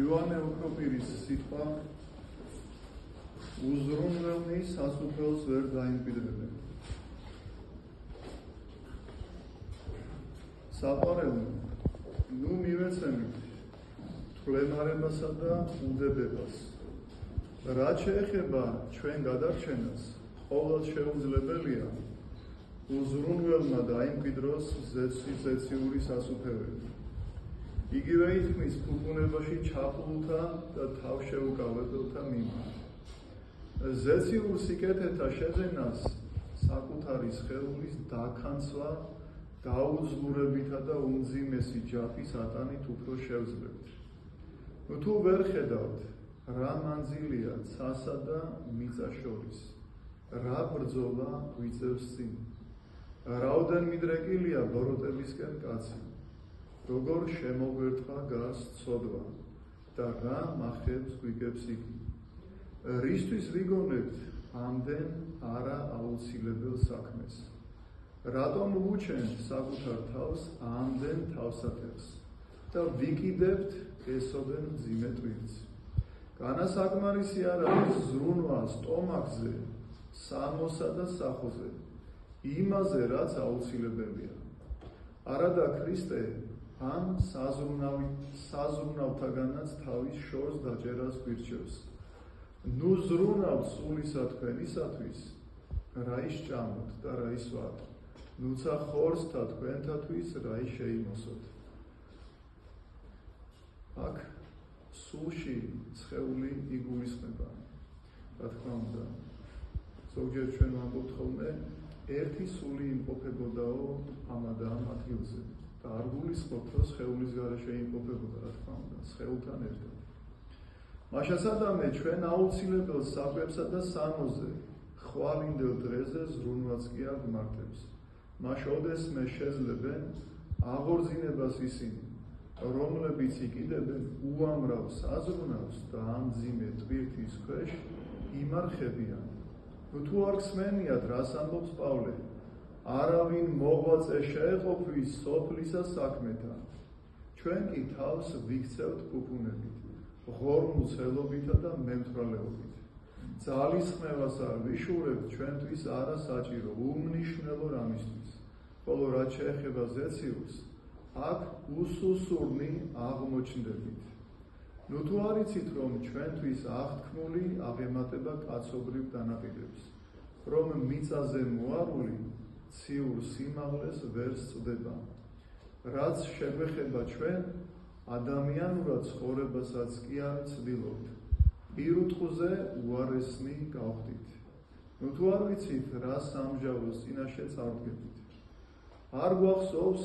იოანე ოქროპირის სიტყვა უზრუნველნი სასუფეველს ვერ დაიმკვიდრებენ. საყვარელო, ნუ მივეცემით თვლემარებასა და უდებებას. რაც შეეხება ჩვენ გადარჩენას, ყოველ შეუძლებელია უზრუნველმა დაიმკვიდროს ზეციური სასუფეველი. იგივე ითქმის ფუფუნებაში ჩაფლულთა და თავშეუკავრებელთა მიმართ. ზეციურ სიკეთეთა შეძენას საკუთარი სხეულის დაქანცვა დაუძლურებითა და უმძიმესი ჯაფი სატანით უფრო შევძლებთ. თუ ვერ ხედავთ, რა მანძილია ცასა და მიწა შორის, რა ბრძოლა გვიწევს წინ, რაოდენ მიდრეკილია ბოროტებისკენ კაცი, როგორ შემოგვერტყა გარს ცოდვა და რა მახებს გვიგებს იგი. რისთვის ვიგონებთ ამდენ არა აუცილებელ საქმეს? რატომ ვუჩენთ საკუთარ თავს ამდენ თავსათეხს და ვიკიდებთ ესოდენ მძიმე ტვირთს? განასაკმარისი არ არის ზრუნვა სტომაქზე, სამოსა და სახოზე, იმაზე რაც აუცილებელია. არადა ქრისტე ამ საზრუნავთაგანაც თავის შორს დაჭერას გვირჩევს. ნუ ზრუნავთ სულისა თქვენისათვის, რა ისჭამოთ და რა ისვათ, ნუცა ხორცთა თქვენთათვის რა შეიმოსოთ. აქ სულში სხეული იგულისხმება. რა თქმა უნდა, ზოგჯერ ჩვენ ვამბობთ ხოლმე, ერთი სული იმყოფებოდაო ამა და ამ ადგილზე და არ გულისხმობთ, რომ სხეულის გარეშე იმყოფებოდა, რა თქმა უნდა, სხეულთან ერთად. მაშასადამე ჩვენ აუცილებელ საკვებსა და სამოზე, ხვალინდელ დღეზე ზრუნვაც კი არ გვმართებს. მაშოდესმე შეძლებენ აღორძინებას ისინი, რომლებიც იკიდებენ უამრავ საზრუნავს და ამ მძიმე ტვირთის ქვეშ იმარხებიან. თუ არ გსმენიათ, რას ამბობს პავლე, არავინ მოღვაწე შეეყოფვის სოფლისა საქმეთან. ჩვენ კი თავს ვიქცევთ ფუფუნებით, ღორმუცელობითა და მემთვრალეობით. ძალისხმევას არ ვიშურებთ ჩვენთვის არა საჭირო, უმნიშვნელო რამისთვის, ხოლო რაც შეეხება ზეციურს, აქ უსუსურნი აღმოჩნდებით. ნუ თუ არ იცით, რომ ჩვენთვის აღთქმული აღემატება კაცობრიվ დანაყიდებს, რომ მიწაზე მოარული ციურ სიმაღლეს ვერ სწდება, რაც შეგვეხება ჩვენ ადამიანურად ცხოვრებასაც კი არ ვცდილობთ, პირუტყუზე უარესნი გავხდით. ნუ თუ არ ვიცით, რა სამჟავოს წინაშე წარდგებით. არ გვახსოვს,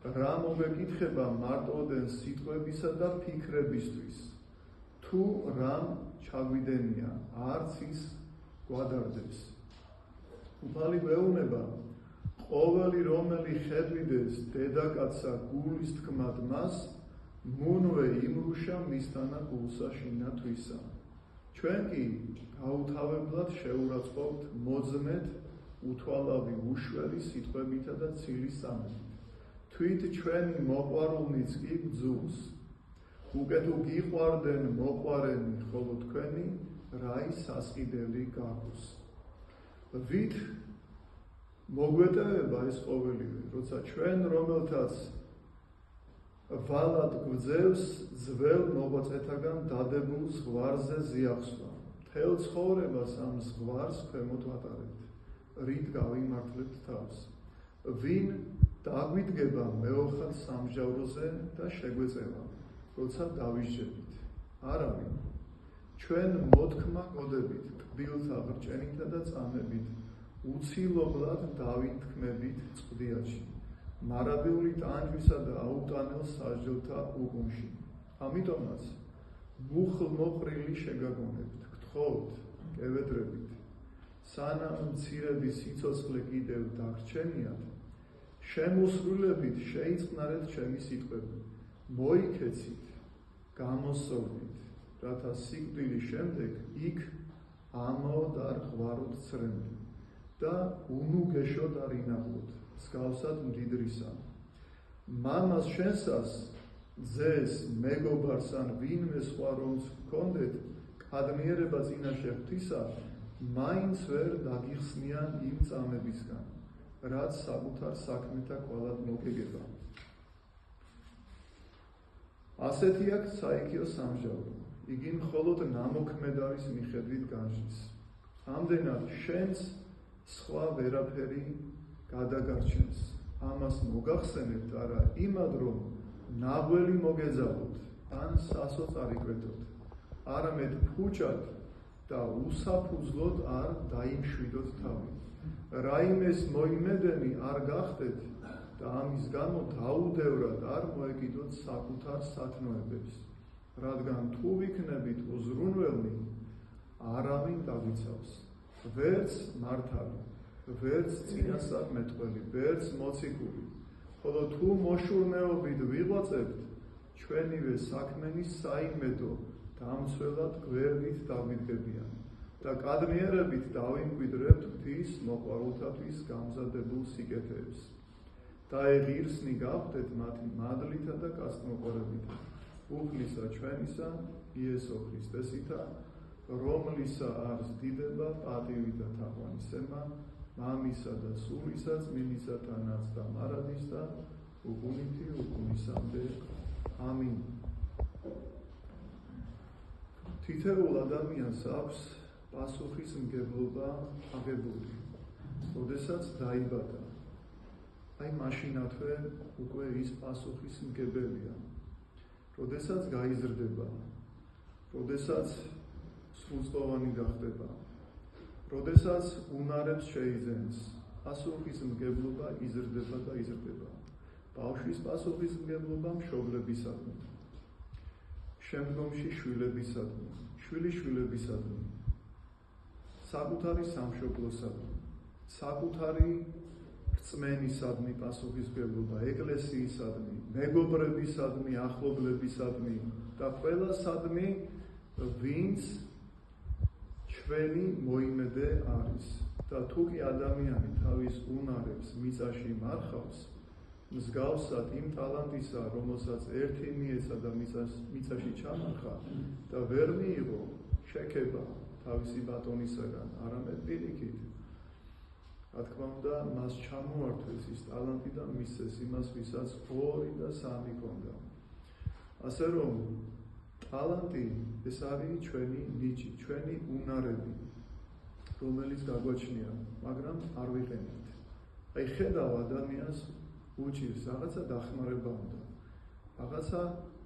რა მოგეკითხება მარტოდენ სიტყვებისა და ფიქრებისთვის, თუ რამ ჩაგვიდენია, არც ის გვადარდებს. უფალი გვეუბნება, ყოველი რომელი ხედვიდეს დედაკაცსა გულის თქმად მას, მუნვე იმრუშა მისთანა გულსა შინა თვისა. ჩვენ კი გაუთავებლად შეურაცხყოფთ მოძმეთ უთვალავი უშველი სიტყვებითა და ცილი სამებით. თვით ჩვენი მოყვარულნიც კი გძულს. უკე თუ გიყვარდენ მოყვარენი, ხოლო თქვენი რაი სასყიდელი გაგოს. ვით მოგვეტევება ეს ყოველივე, როცა ჩვენ რომელთაც ვალად გვძევს ძველ მოღვაწეთაგან დადებულ ზღვარზე ზიახსვა. მთელ ცხოვრებას ამ ზღვარს ქვემოთ ვატარებთ, რით გავიმართლებთ თავს. ვინ დაგვიდგება მეოხად სამჟავროზე და შეგვეწევა, როცა დავისჯებით? არავინ. ჩვენ მოთქმა გოდებით, კბილთა ბრჭენითა და წამებით, უცილობლად დავითქმებით წყდიაში, მარადიული ტანჯვისა და აუტანელ სასჯელთა უგუნში. ამიტომაც მუხლმოყრილი შეგაგონებთ, გთხოვთ, კევედრებით, სანამ მცირედი სიცოცხლე კიდევ დაგრჩენიათ, შემოსრულებით შეიწყნარეთ ჩემი სიტყვები, მოიქეცით, გამოსწორდით, რათა სიკვდილის შემდეგ იქ ამაოდ არ ღვაროთ ცრემლი და უნუგეშოდ არ ინაღლოთ, მსგავსად მდიდრისა. მამას შენსას ძეს, მეგობარს ან ვინმე სხვა რომს გქონდეთ კადნიერება წინაშე ღვთისა, მაინც ვერ დაგიხსნიან იმ წამებისგან, რაც საკუთარ საქმეთა კვალად მოგეგება. ასეთი აქვს საიქიო სამჟავრო, იგი მხოლოდ ნამოქმედარის მიხედვით განжის. ამდენად შენს სხვა ვერაფერი გადაგარჩენს. ამას მოგახსენებთ არა იმად, რომ ნაღველი მოგეძალოთ ან სასო წარიკვეთოთ, არამედ ფუჭად და უსაფუძვლოდ არ დაიმშვიდოთ თავი. რაიმეს მოიმედენი არ გახდეთ და ამის გამო დაუდევრად არ მოეკიდოთ საკუთარ სათნოებებს, რადგან თუ ვიქნებით უზრუნველნი, არავინ დაგვიცავს, ვერც მართალი, ვერც წინასწარმეტყველი, ვერც მოციქული, ხოლო თუ მოშურნეობით ვიღვაწებთ, ჩვენივე საქმენი საიმედო დამცველად გვერდით დაგვიდგებიან და კადნიერებით დავიმკვიდრებთ ღვთის მოყვარულთათვის გამზადებულ სიკეთეებს და ღირსნი გავხდეთ მათი მადლითა და კაცთმოყვარებით, უფლისა ჩვენისა იესო ქრისტესითა, რომლისა არს დიდება, პატივი და თაყვანისცემა, მამისა და სულისა, წმინდისათანაც და მარადის და უკუნითი უკუნისამდე. ამინ. თითოეულ ადამიანს აქვს პასუხისმგებლობა აღებული, როდესაც დაიბადა. აი მაშინათვე უკვე ის პასუხისმგებელია. როდესაც გაიზრდება, როდესაც სრულწლოვანი გახდება, როდესაც უნარებს შეიძენს, პასუხისმგებლობა იზრდება და იზრდება. ბავშვის პასუხისმგებლობა მშობლებისადმი, შემდგომში შვილებისადმი, შვილიშვილებისადმი, საკუთარი სამშობლოსადმი, საკუთარი რწმენისადმი პასუხისმგებლობა, ეკლესიისადმი, მეგობრებისადმი, ახლობლებისადმი და ყველასადმი, ვინც ჩვენი მოიმედე არის. და თუ კი ადამიანი თავის უნარებს მიწაში მარხავს, მსგავსად იმ ტალანტისა, რომელსაც ერთი მიეცა და მიწაში ჩამარხა და ვერ მიიღო შექება თავისი ბატონისაგან, არამედ პირიქით, რა თქმა უნდა, მას ჩამოართვეს ის ტალანტი და მისცეს იმას, ვისაც 2 და 3 ჰქონდა. ასე რომ ტალანტი ეს არის ჩვენი ნიჭი, ჩვენი უნარები, რომელიც გაგვაჩნია, მაგრამ არ ვიყენებთ. აი ხედავ ადამიანს უჭირს რაღაცა დახმარება უნდა, რაღაცა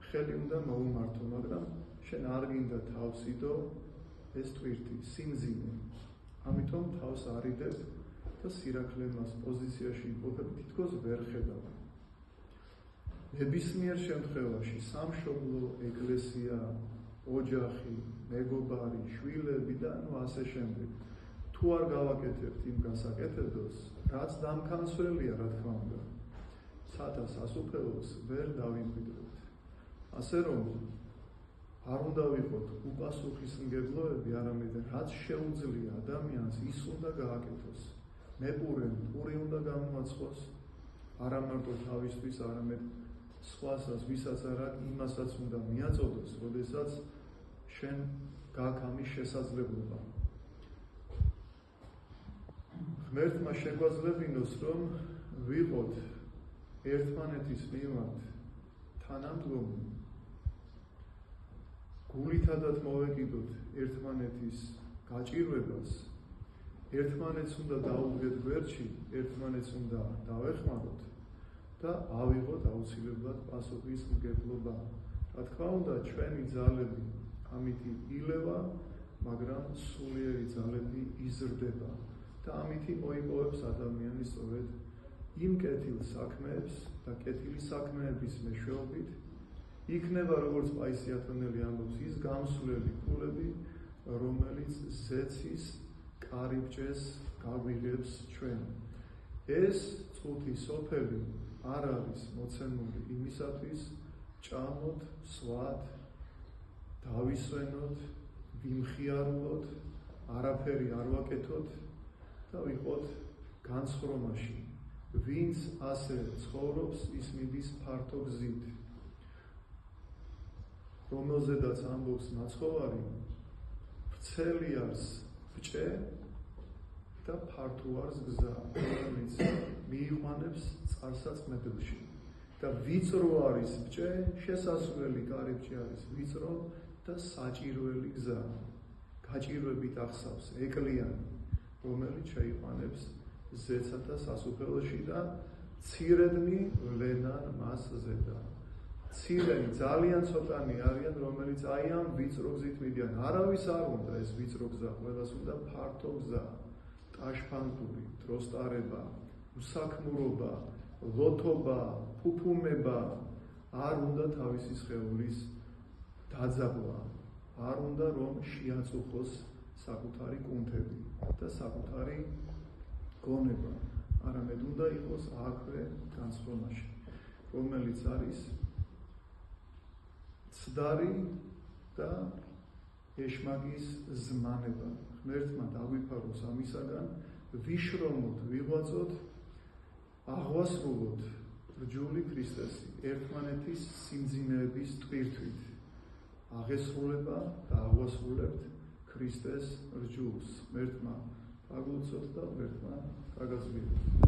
ხელი უნდა მოუმართო, მაგრამ შენ არ გინდა თავსიდო ეს ტვირთი, სიმძიმე. ამიტომ თავს არიდებ და სირაქლემას პოზიციაში იმყოფებ, თითქოს ვერ ხედავ. ნებისმიერ შემთხვევაში სამშობლო, ეკლესია, ოჯახი, მეგობარი, შვილები და ასე შემდეგ. თუ არ გავაკეთებთ იმ გასაკეთებელს, რაც დამქანცველია, რა თქმა უნდა, სათა სასუფეველს ვერ დავიმკვიდრებთ. ასე რომ არ უნდა ვიყოთ უპასუხისმგებლოები, არამედ რაც შეუძლია ადამიანს, ის უნდა გააკეთოს. მეპურემ პური უნდა გამოაცხოს, არა მარტო თავისთვის, არამედ სხვასაც, ვისაც არა, იმასაც უნდა მიაწოდოს, როდესაც შენ გაქვს ამის შესაძლებლობა. ღმერთმა შეგვაძლებინოს, რომ ვიყოთ ერთმანეთის მიმართ თანამდგომი, გულითადად მოვეკიდოთ ერთმანეთის გაჭირვებას, ერთმანეთს უნდა დაუდგეთ გვერდში, ერთმანეთს უნდა დავეხმაროთ და ავიღოთ აუცილებლად პასუხისმგებლობა. რა თქმა უნდა, ჩვენი ძალები ამითი ილევა, მაგრამ სულიერი ძალები იზრდება და ამითი მოიპოვებს ადამიანი სწორედ იმ კეთილ საქმეებს და კეთილი საქმეების მეშვეობით იქნება, როგორც პაისი ათონელი ამბობს, ის გამსვლელი ფულები, რომელიც ზეცის კარიბჭეს გაგვიღებს ჩვენ. ეს წუთი სოფელი არ არის მოცემული იმისათვის, ჭამოთ, სვათ, დავისვენოთ, ვიმხიარულოთ, არაფერი არ ვაკეთოთ და ვიყოთ განცხრომაში. ვინც ასე ცხოვრობს, ის მიდის ფართო გზით. რომელზედაც ამბობს მაცხოვარი, ვრცელი არის ბჭე და ფართო არის გზა, რომელიც მიიყვანებს წყალსაწმებელში. და ვიწრო არის ბჭე, შესასვლელი კარიბჭე არის ვიწრო და საჭიროელი გზა. გაჭირვებით ახსავს ეკლიანი, რომელიც შეიყვანებს ზეცად და სასუფეველში და ცირედნი ვლენან მას ზედა. ცირენი ძალიან ცოტანი არიან, რომელიც აი ამ ვიწრო გზით მიდიან. არავის არ უნდა ეს ვიწრო გზა, ყველას უნდა ფართო გზა, ტაშფანტული, დროსტარება, უსაქმურობა, ლოთობა, ფუფუმება, არ უნდა თავისი სხეულის დაძაბვა, არ უნდა რომ შეაწუხოს საკუთარი კუნთები და საკუთარი გონება, არამედ უნდა იყოს აქვე განსხვავებაში, რომელიც არის ცდარი და ეშმაკის ზმანება. ღმერთმა დაგვიფაროს ამისაგან, ვიშრომოთ, ვიღვაწოთ, აღვასრულოთ რჯული ქრისტესი, ერთმანეთის სიმძიმეების ტვირთვით. აღესრულება და აღვასრულებთ ქრისტეს რჯულს. ღმერთმა გაგლოცოთ და ღმერთმა გაგაზრდილოთ.